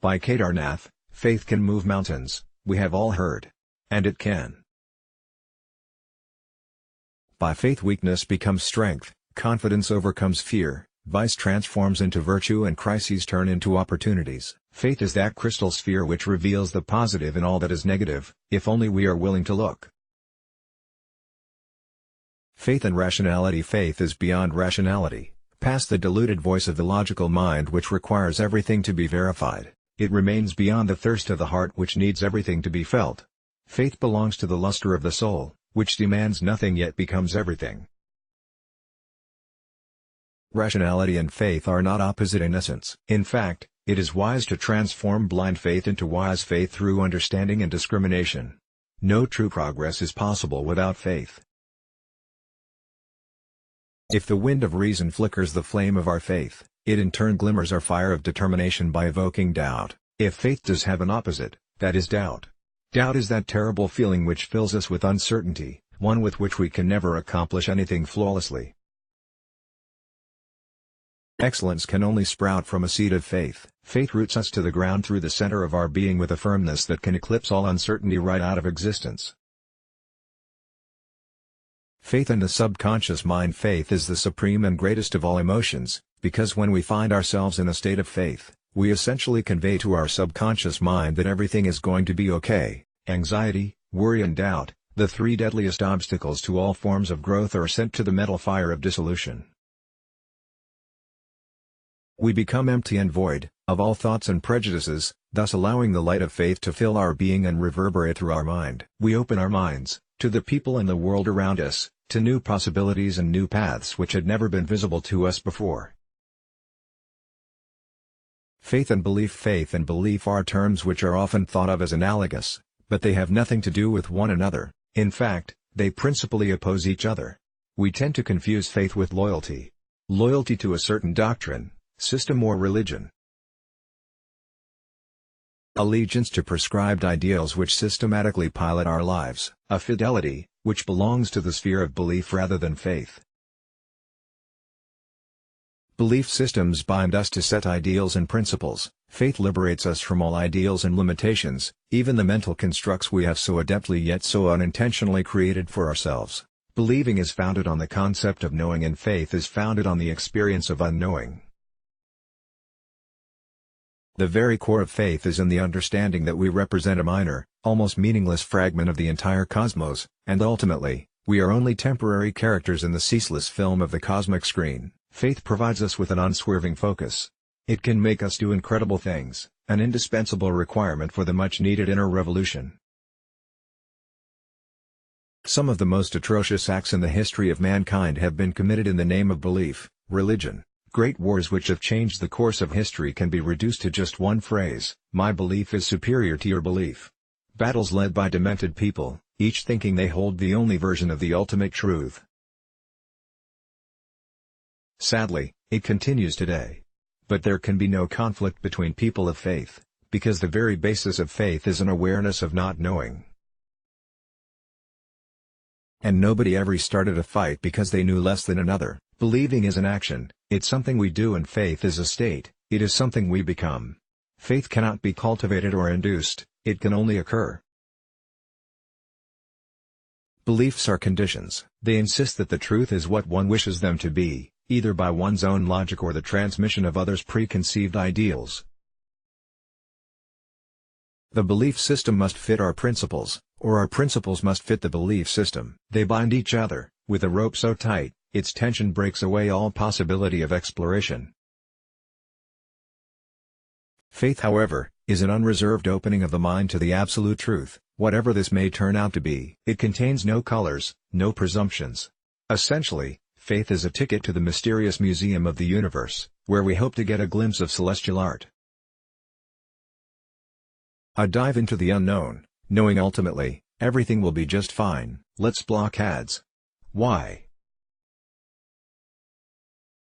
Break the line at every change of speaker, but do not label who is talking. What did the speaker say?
By Kedar Nath, faith can move mountains, we have all heard. And it can. By faith weakness becomes strength, confidence overcomes fear, vice transforms into virtue and crises turn into opportunities. Faith is that crystal sphere which reveals the positive in all that is negative, if only we are willing to look. Faith and rationality. Faith is beyond rationality, past the deluded voice of the logical mind which requires everything to be verified. It remains beyond the thirst of the heart which needs everything to be felt. Faith belongs to the luster of the soul, which demands nothing yet becomes everything. Rationality and faith are not opposite in essence. In fact, it is wise to transform blind faith into wise faith through understanding and discrimination. No true progress is possible without faith. If the wind of reason flickers the flame of our faith, it in turn glimmers our fire of determination by evoking doubt. If faith does have an opposite, that is doubt. Doubt is that terrible feeling which fills us with uncertainty, one with which we can never accomplish anything flawlessly. Excellence can only sprout from a seed of faith. Faith roots us to the ground through the center of our being with a firmness that can eclipse all uncertainty right out of existence. Faith in the subconscious mind. Faith is the supreme and greatest of all emotions, because when we find ourselves in a state of faith, we essentially convey to our subconscious mind that everything is going to be okay. Anxiety, worry and doubt, the three deadliest obstacles to all forms of growth, are sent to the metal fire of dissolution. We become empty and void of all thoughts and prejudices, thus allowing the light of faith to fill our being and reverberate through our mind. We open our minds to the people and the world around us, to new possibilities and new paths which had never been visible to us before. Faith and belief. Faith and belief are terms which are often thought of as analogous, but they have nothing to do with one another. In fact, they principally oppose each other. We tend to confuse faith with loyalty. Loyalty to a certain doctrine, system or religion. Allegiance to prescribed ideals which systematically pilot our lives. A fidelity, which belongs to the sphere of belief rather than faith. Belief systems bind us to set ideals and principles. Faith liberates us from all ideals and limitations, even the mental constructs we have so adeptly yet so unintentionally created for ourselves. Believing is founded on the concept of knowing, and faith is founded on the experience of unknowing. The very core of faith is in the understanding that we represent a minor, almost meaningless fragment of the entire cosmos, and ultimately, we are only temporary characters in the ceaseless film of the cosmic screen. Faith provides us with an unswerving focus. It can make us do incredible things, an indispensable requirement for the much-needed inner revolution. Some of the most atrocious acts in the history of mankind have been committed in the name of belief, religion. Great wars which have changed the course of history can be reduced to just one phrase: my belief is superior to your belief. Battles led by demented people, each thinking they hold the only version of the ultimate truth. Sadly, it continues today. But there can be no conflict between people of faith, because the very basis of faith is an awareness of not knowing. And nobody ever started a fight because they knew less than another. Believing is an action, it's something we do, and faith is a state, it is something we become. Faith cannot be cultivated or induced, it can only occur. Beliefs are conditions. They insist that the truth is what one wishes them to be, either by one's own logic or the transmission of others' preconceived ideals. The belief system must fit our principles, or our principles must fit the belief system. They bind each other, with a rope so tight, its tension breaks away all possibility of exploration. Faith, however, is an unreserved opening of the mind to the absolute truth, whatever this may turn out to be. It contains no colors, no presumptions. Essentially, faith is a ticket to the mysterious museum of the universe, where we hope to get a glimpse of celestial art. A dive into the unknown, knowing ultimately, everything will be just fine. Let's block ads. Why?